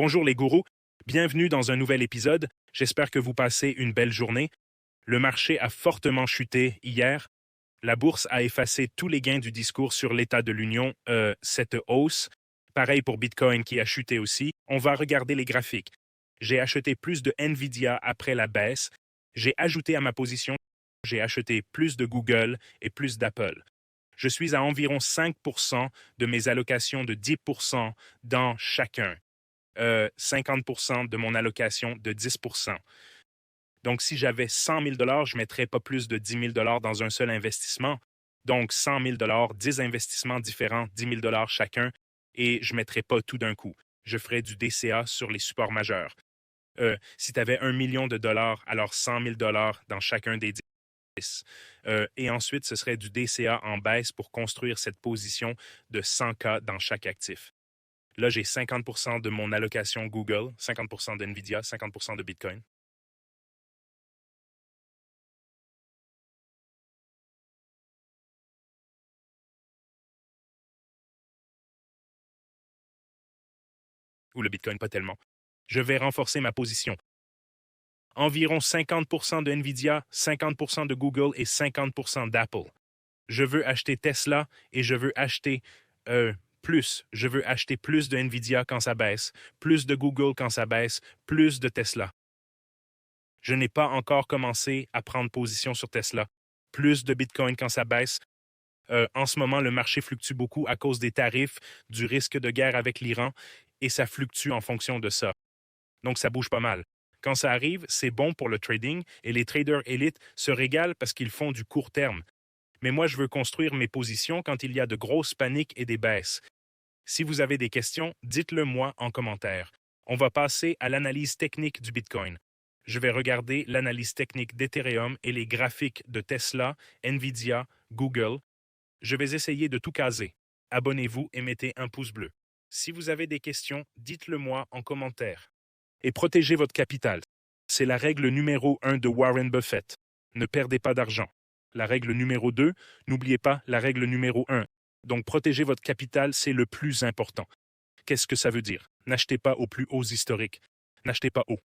Bonjour les gourous, bienvenue dans un nouvel épisode. J'espère que vous passez une belle journée. Le marché a fortement chuté hier. La bourse a effacé tous les gains du discours sur l'état de l'Union, cette hausse. Pareil pour Bitcoin qui a chuté aussi. On va regarder les graphiques. J'ai acheté plus de Nvidia après la baisse. J'ai ajouté à ma position, j'ai acheté plus de Google et plus d'Apple. Je suis à environ 5% de mes allocations de 10% dans chacun. 50% de mon allocation de 10%. Donc, si j'avais 100 000 je ne mettrais pas plus de 10 000 dans un seul investissement. Donc, 100 000 10 investissements différents, 10 000 chacun, et je ne mettrais pas tout d'un coup. Je ferais du DCA sur les supports majeurs. Si tu avais 1 million de dollars, alors 100 000 dans chacun des 10. Et ensuite, ce serait du DCA en baisse pour construire cette position de 100K dans chaque actif. Là, j'ai 50% de mon allocation Google, 50% d'NVIDIA, 50% de Bitcoin. Ou le Bitcoin, pas tellement. Je vais renforcer ma position. Environ 50% de NVIDIA, 50% de Google et 50% d'Apple. Je veux acheter Tesla et je veux acheter plus. Je veux acheter plus de NVIDIA quand ça baisse, plus de Google quand ça baisse, plus de Tesla. Je n'ai pas encore commencé à prendre position sur Tesla. Plus de Bitcoin quand ça baisse. En ce moment, le marché fluctue beaucoup à cause des tarifs, du risque de guerre avec l'Iran, et ça fluctue en fonction de ça. Donc, ça bouge pas mal. Quand ça arrive, c'est bon pour le trading et les traders élites se régalent parce qu'ils font du court terme. Mais moi, je veux construire mes positions quand il y a de grosses paniques et des baisses. Si vous avez des questions, dites-le moi en commentaire. On va passer à l'analyse technique du Bitcoin. Je vais regarder l'analyse technique d'Ethereum et les graphiques de Tesla, Nvidia, Google. Je vais essayer de tout caser. Abonnez-vous et mettez un pouce bleu. Si vous avez des questions, dites-le moi en commentaire. Et protégez votre capital. C'est la règle numéro 1 de Warren Buffett. Ne perdez pas d'argent. La règle numéro 2, n'oubliez pas la règle numéro 1. Donc protéger votre capital, c'est le plus important. Qu'est-ce que ça veut dire? N'achetez pas aux plus hauts historiques. N'achetez pas haut.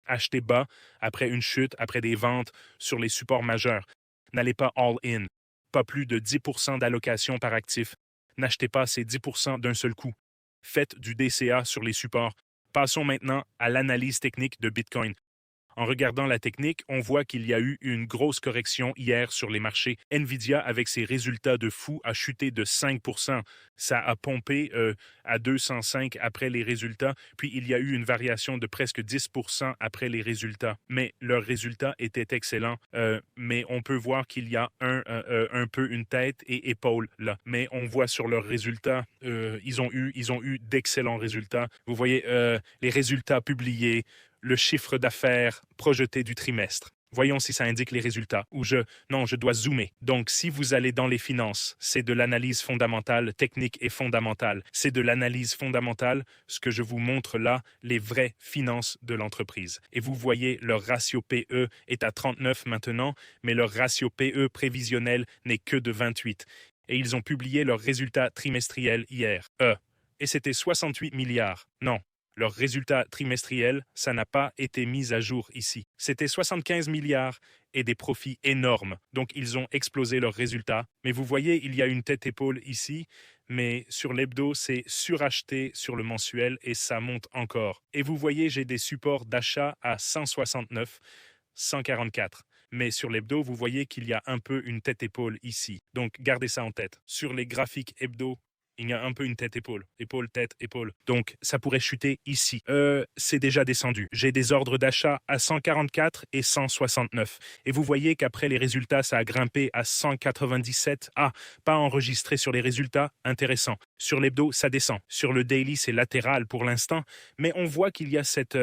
Achetez bas après une chute, après des ventes sur les supports majeurs. N'allez pas all-in. Pas plus de 10% d'allocation par actif. N'achetez pas ces 10% d'un seul coup. Faites du DCA sur les supports. Passons maintenant à l'analyse technique de Bitcoin. En regardant la technique, on voit qu'il y a eu une grosse correction hier sur les marchés. Nvidia, avec ses résultats de fou, a chuté de 5%. Ça a pompé à 205 après les résultats. Puis il y a eu une variation de presque 10% après les résultats. Mais leurs résultats étaient excellents. Mais on peut voir qu'il y a un peu une tête et épaule là. Mais on voit sur leurs résultats, ils ont eu d'excellents résultats. Vous voyez les résultats publiés, le chiffre d'affaires projeté du trimestre. Voyons si ça indique les résultats. Non, je dois zoomer. Donc, si vous allez dans les finances, c'est de l'analyse fondamentale, technique et fondamentale. C'est de l'analyse fondamentale, ce que je vous montre là, les vraies finances de l'entreprise. Et vous voyez, leur ratio PE est à 39 maintenant, mais leur ratio PE prévisionnel n'est que de 28. Et ils ont publié leurs résultats trimestriels hier. Et c'était 68 milliards. Non, leur résultat trimestriel, ça n'a pas été mis à jour ici. C'était 75 milliards et des profits énormes. Donc, ils ont explosé leurs résultats. Mais vous voyez, il y a une tête-épaule ici, mais sur l'hebdo, c'est suracheté sur le mensuel et ça monte encore. Et vous voyez, j'ai des supports d'achat à 169, 144. Mais sur l'hebdo, vous voyez qu'il y a un peu une tête-épaule ici. Donc, gardez ça en tête. Sur les graphiques hebdo, il y a un peu une tête-épaule. Épaule, tête, épaule. Donc, ça pourrait chuter ici. C'est déjà descendu. J'ai des ordres d'achat à 144 et 169. Et vous voyez qu'après les résultats, ça a grimpé à 197. Ah, pas enregistré sur les résultats. Intéressant. Sur l'hebdo, ça descend. Sur le daily, c'est latéral pour l'instant. Mais on voit qu'il y a cette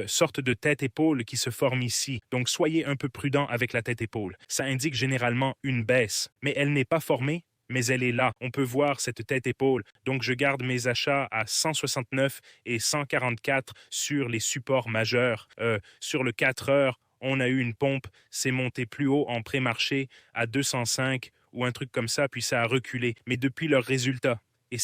sorte de tête-épaule qui se forme ici. Donc, soyez un peu prudent avec la tête-épaule. Ça indique généralement une baisse. Mais elle n'est pas formée, mais elle est là. On peut voir cette tête-épaule. Donc, je garde mes achats à 169 et 144 sur les supports majeurs. Sur le 4 heures, on a eu une pompe, c'est monté plus haut en pré-marché à 205 ou un truc comme ça, puis ça a reculé. Mais depuis leurs résultats, Et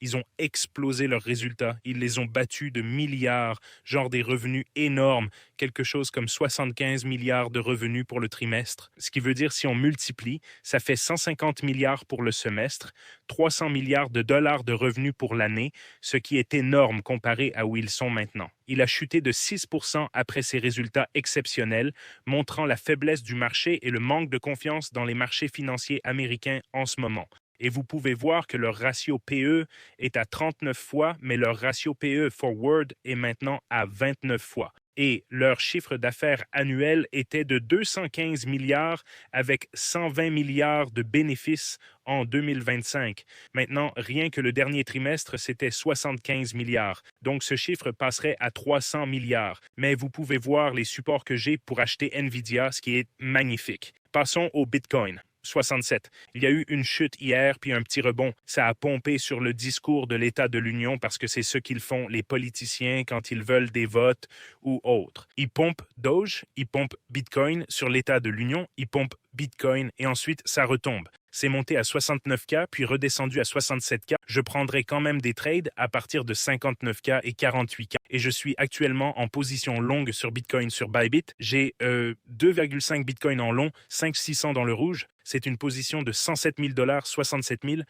ils ont explosé leurs résultats. Ils les ont battus de milliards, genre des revenus énormes, quelque chose comme 75 milliards de revenus pour le trimestre. Ce qui veut dire, si on multiplie, ça fait 150 milliards pour le semestre, 300 milliards de dollars de revenus pour l'année, ce qui est énorme comparé à où ils sont maintenant. Il a chuté de 6% après ces résultats exceptionnels, montrant la faiblesse du marché et le manque de confiance dans les marchés financiers américains en ce moment. Et vous pouvez voir que leur ratio PE est à 39 fois, mais leur ratio PE forward est maintenant à 29 fois. Et leur chiffre d'affaires annuel était de 215 milliards avec 120 milliards de bénéfices en 2025. Maintenant, rien que le dernier trimestre, c'était 75 milliards. Donc, ce chiffre passerait à 300 milliards. Mais vous pouvez voir les supports que j'ai pour acheter Nvidia, ce qui est magnifique. Passons au Bitcoin. 67. Il y a eu une chute hier, puis un petit rebond. Ça a pompé sur le discours de l'État de l'Union parce que c'est ce qu'ils font, les politiciens, quand ils veulent des votes ou autres. Ils pompent Doge, ils pompent Bitcoin sur l'État de l'Union, ils pompent Bitcoin et ensuite ça retombe. C'est monté à 69K, puis redescendu à 67K. Je prendrai quand même des trades à partir de 59K et 48K. Et je suis actuellement en position longue sur Bitcoin sur Bybit. J'ai 2,5 Bitcoin en long, 5,600 dans le rouge. C'est une position de 107 000 $, 67 000.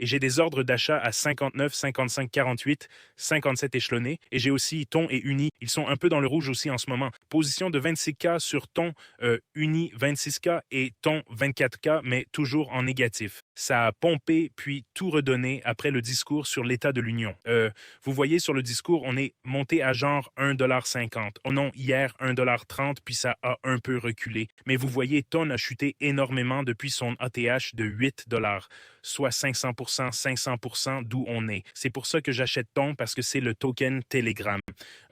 Et j'ai des ordres d'achat à 59, 55, 48, 57 échelonnés. Et j'ai aussi Ton et Uni. Ils sont un peu dans le rouge aussi en ce moment. Position de 26K sur Ton, Uni 26K et Ton 24K, mais toujours en négatif. Ça a pompé puis tout redonné après le discours sur l'état de l'Union. Vous voyez sur le discours, on est monté à genre 1,50 $. Oh non, hier 1,30 $, puis ça a un peu reculé. Mais vous voyez, Ton a chuté énormément depuis son ATH de 8 $, soit 500%, 500% d'où on est. C'est pour ça que j'achète Ton, parce que c'est le token Telegram.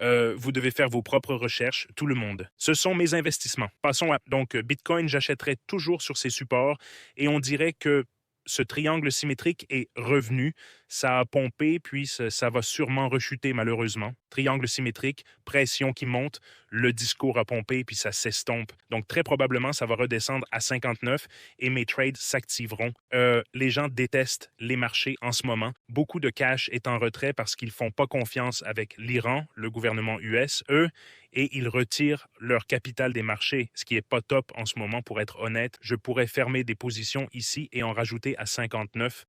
Vous devez faire vos propres recherches, tout le monde. Ce sont mes investissements. Passons à donc Bitcoin, j'achèterai toujours sur ces supports et on dirait que ce triangle symétrique est revenu, ça a pompé, puis ça va sûrement rechuter malheureusement. Triangle symétrique, pression qui monte, le discours a pompé, puis ça s'estompe. Donc très probablement, ça va redescendre à 59 et mes trades s'activeront. Les gens détestent les marchés en ce moment. Beaucoup de cash est en retrait parce qu'ils font pas confiance avec l'Iran, le gouvernement US, eux, et ils retirent leur capital des marchés, ce qui est pas top en ce moment pour être honnête. Je pourrais fermer des positions ici et en rajouter à 59.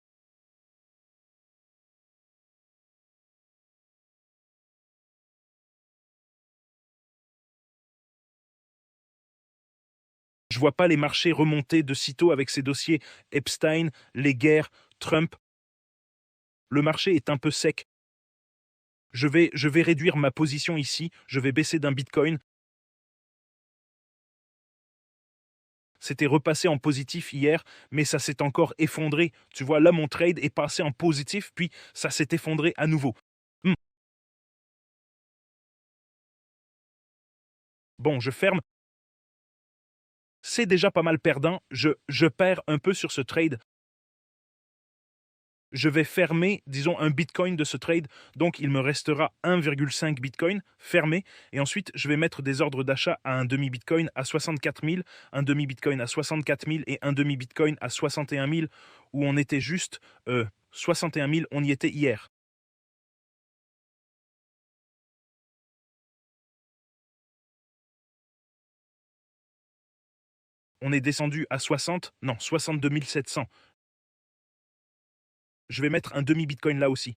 Je vois pas les marchés remonter de sitôt avec ces dossiers Epstein, les guerres, Trump. Le marché est un peu sec. Je vais réduire ma position ici, je vais baisser d'un Bitcoin. C'était repassé en positif hier, mais ça s'est encore effondré. Tu vois, là, mon trade est passé en positif, puis ça s'est effondré à nouveau. Hmm. Bon, je ferme. C'est déjà pas mal perdant. Je perds un peu sur ce trade. Je vais fermer, disons, un Bitcoin de ce trade. Donc, il me restera 1,5 Bitcoin fermé. Et ensuite, je vais mettre des ordres d'achat à un demi-Bitcoin à 64 000, un demi-Bitcoin à 64 000 et un demi-Bitcoin à 61 000, où on était juste 61 000, on y était hier. On est descendu à 60, non, 62 700. Je vais mettre un demi-Bitcoin là aussi.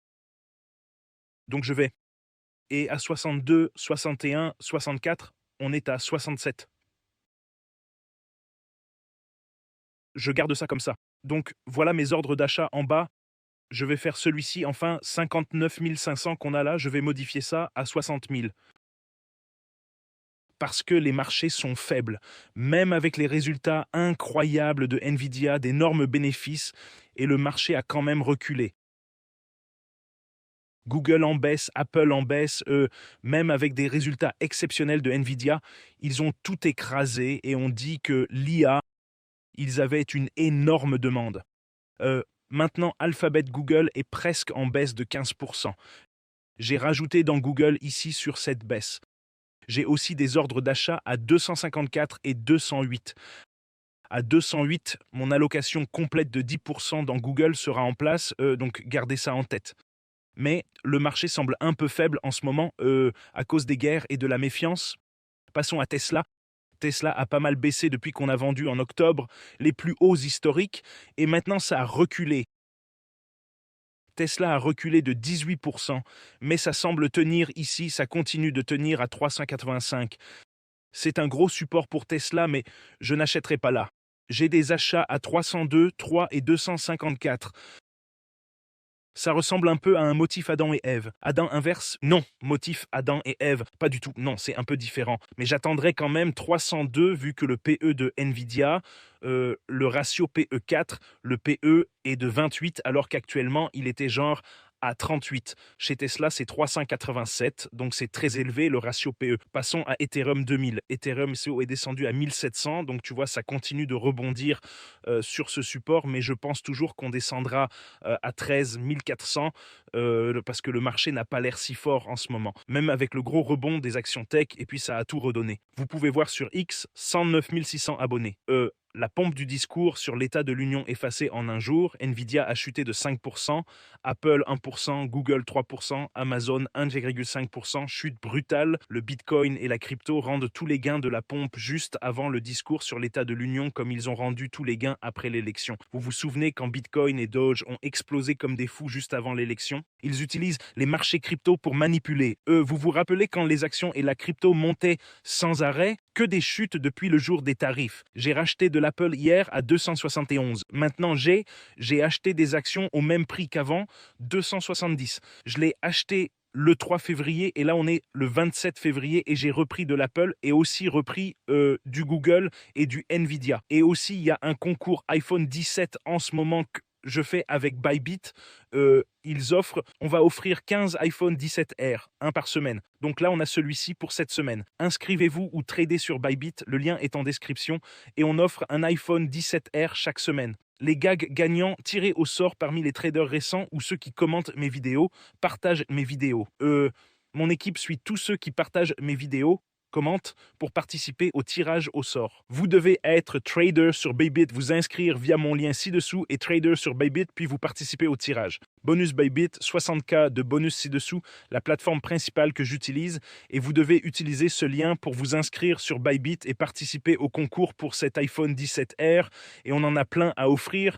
Donc, je vais. Et à 62, 61, 64, on est à 67. Je garde ça comme ça. Donc, voilà mes ordres d'achat en bas. Je vais faire celui-ci, enfin, 59 500 qu'on a là, je vais modifier ça à 60 000. Parce que les marchés sont faibles. Même avec les résultats incroyables de Nvidia, d'énormes bénéfices, et le marché a quand même reculé. Google en baisse, Apple en baisse, même avec des résultats exceptionnels de Nvidia, ils ont tout écrasé et on dit que l'IA, ils avaient une énorme demande. Maintenant, Alphabet Google est presque en baisse de 15%. J'ai rajouté dans Google ici sur cette baisse. J'ai aussi des ordres d'achat à 254 et 208. à 208, mon allocation complète de 10% dans Google sera en place, donc gardez ça en tête. Mais le marché semble un peu faible en ce moment à cause des guerres et de la méfiance. Passons à Tesla. Tesla a pas mal baissé depuis qu'on a vendu en octobre les plus hauts historiques et maintenant ça a reculé. Tesla a reculé de 18%, mais ça semble tenir ici, ça continue de tenir à 385. C'est un gros support pour Tesla, mais je n'achèterai pas là. J'ai des achats à 302, 3 et 254. Ça ressemble un peu à un motif Adam et Ève. Adam inverse? Non. Motif Adam et Ève? Pas du tout. Non, c'est un peu différent. Mais j'attendrai quand même 302 vu que le PE de Nvidia, le ratio PE4, le PE est de 28 alors qu'actuellement il était genre à 38. Chez Tesla, c'est 387, donc c'est très élevé le ratio PE. Passons à Ethereum 2000. Ethereum est descendu à 1700, donc tu vois, ça continue de rebondir sur ce support, mais je pense toujours qu'on descendra à 13 400 parce que le marché n'a pas l'air si fort en ce moment, même avec le gros rebond des actions tech, et puis ça a tout redonné. Vous pouvez voir sur X, 109 600 abonnés. La pompe du discours sur l'état de l'Union effacée en un jour, Nvidia a chuté de 5%, Apple 1%, Google 3%, Amazon 1,5%, chute brutale. Le Bitcoin et la crypto rendent tous les gains de la pompe juste avant le discours sur l'état de l'Union comme ils ont rendu tous les gains après l'élection. Vous vous souvenez quand Bitcoin et Doge ont explosé comme des fous juste avant l'élection? Ils utilisent les marchés crypto pour manipuler. Vous vous rappelez quand les actions et la crypto montaient sans arrêt? Que des chutes depuis le jour des tarifs. J'ai racheté de l'Apple hier à 271. Maintenant, j'ai acheté des actions au même prix qu'avant, 270. Je l'ai acheté le 3 février et là on est le 27 février et j'ai repris de l'Apple et aussi repris du Google et du Nvidia. Et aussi il y a un concours iPhone 17 en ce moment que je fais avec Bybit. Ils offrent, on va offrir 15 iPhone 17R, un par semaine. Donc là, on a celui-ci pour cette semaine. Inscrivez-vous ou tradez sur Bybit, le lien est en description, et on offre un iPhone 17R chaque semaine. Les gags gagnants tirés au sort parmi les traders récents ou ceux qui commentent mes vidéos, partagent mes vidéos. Mon équipe suit tous ceux qui partagent mes vidéos, commente pour participer au tirage au sort. Vous devez être trader sur Bybit, vous inscrire via mon lien ci-dessous et trader sur Bybit, puis vous participez au tirage. Bonus Bybit, 60K de bonus ci-dessous, la plateforme principale que j'utilise, et vous devez utiliser ce lien pour vous inscrire sur Bybit et participer au concours pour cet iPhone 17R, et on en a plein à offrir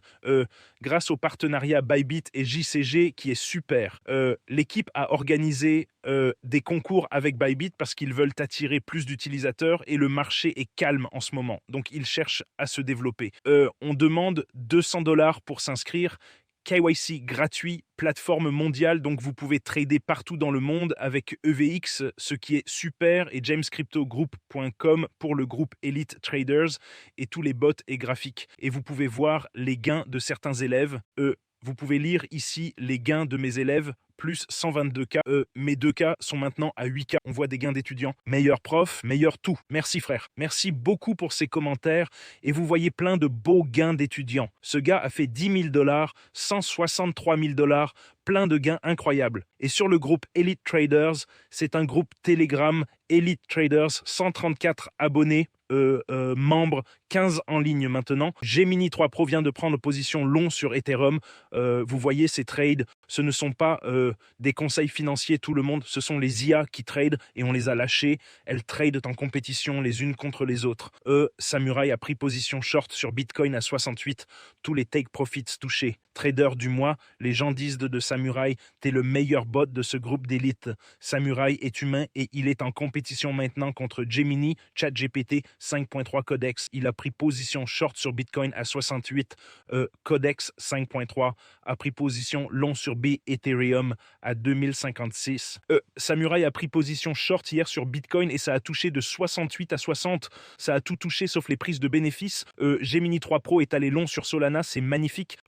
grâce au partenariat Bybit et JCG qui est super. L'équipe a organisé des concours avec Bybit parce qu'ils veulent attirer plus d'utilisateurs et le marché est calme en ce moment. Donc ils cherchent à se développer. On demande $200 pour s'inscrire. KYC gratuit, plateforme mondiale, donc vous pouvez trader partout dans le monde avec EVX, ce qui est super, et jamescryptogroup.com pour le groupe Elite Traders et tous les bots et graphiques. Et vous pouvez voir les gains de certains élèves. Vous pouvez lire ici les gains de mes élèves, plus 122K. Mes 2K sont maintenant à 8K. On voit des gains d'étudiants. Meilleur prof, meilleur tout. Merci frère. Merci beaucoup pour ces commentaires. Et vous voyez plein de beaux gains d'étudiants. Ce gars a fait $10 000, 163 000, plein de gains incroyables. Et sur le groupe Elite Traders, c'est un groupe Telegram Elite Traders, 134 abonnés. Membres, 15 en ligne maintenant. Gemini 3 Pro vient de prendre position long sur Ethereum. Vous voyez ces trades, ce ne sont pas des conseils financiers tout le monde, ce sont les IA qui tradent et on les a lâchés. Elles tradent en compétition les unes contre les autres. Samurai a pris position short sur Bitcoin à 68. Tous les take profits touchés. Trader du mois, les gens disent de Samurai, t'es le meilleur bot de ce groupe d'élite. Samurai est humain et il est en compétition maintenant contre Gemini, ChatGPT, 5.3 Codex. Il a pris position short sur Bitcoin à 68. Codex 5.3 a pris position long sur B Ethereum à 2056. Samurai a pris position short hier sur Bitcoin et ça a touché de 68 à 60. Ça a tout touché sauf les prises de bénéfices. Gemini 3 Pro est allé long sur Solana, c'est magnifique.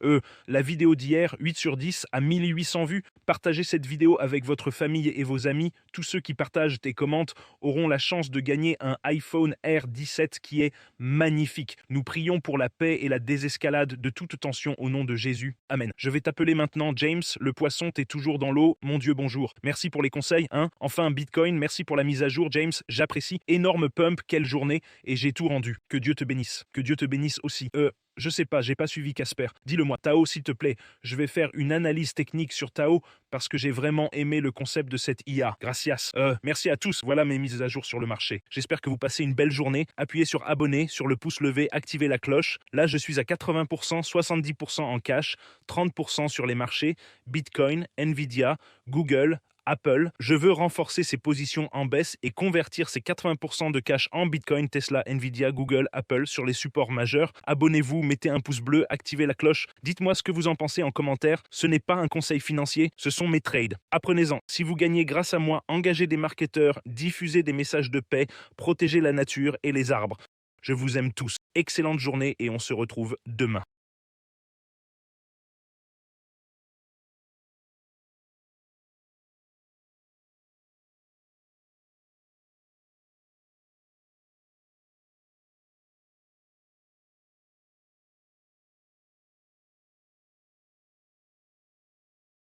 La vidéo d'hier, 8 sur 10 à 1800 vues. Partagez cette vidéo avec votre famille et vos amis. Tous ceux qui partagent tes commentaires auront la chance de gagner un iPhone Air 17 qui est magnifique. Nous prions pour la paix et la désescalade de toute tension au nom de Jésus. Amen. Je vais t'appeler maintenant James. le poisson, t'es toujours dans l'eau. Mon Dieu, bonjour. Merci pour les conseils, hein. Enfin, Bitcoin, merci pour la mise à jour, James. J'apprécie. Énorme pump, quelle journée. Et j'ai tout rendu. Que Dieu te bénisse. Que Dieu te bénisse aussi. Je sais pas, j'ai pas suivi Casper. Dis-le-moi, Tao, s'il te plaît. Je vais faire une analyse technique sur Tao parce que j'ai vraiment aimé le concept de cette IA. Gracias. Merci à tous. Voilà mes mises à jour sur le marché. J'espère que vous passez une belle journée. Appuyez sur abonner, sur le pouce levé, activez la cloche. Là, je suis à 80%, 70% en cash, 30% sur les marchés. Bitcoin, Nvidia, Google, Apple. Je veux renforcer ses positions en baisse et convertir ces 80% de cash en Bitcoin, Tesla, Nvidia, Google, Apple sur les supports majeurs. Abonnez-vous, mettez un pouce bleu, activez la cloche. Dites-moi ce que vous en pensez en commentaire. Ce n'est pas un conseil financier, ce sont mes trades. Apprenez-en. Si vous gagnez grâce à moi, engagez des marketeurs, diffusez des messages de paix, protégez la nature et les arbres. Je vous aime tous. Excellente journée et on se retrouve demain.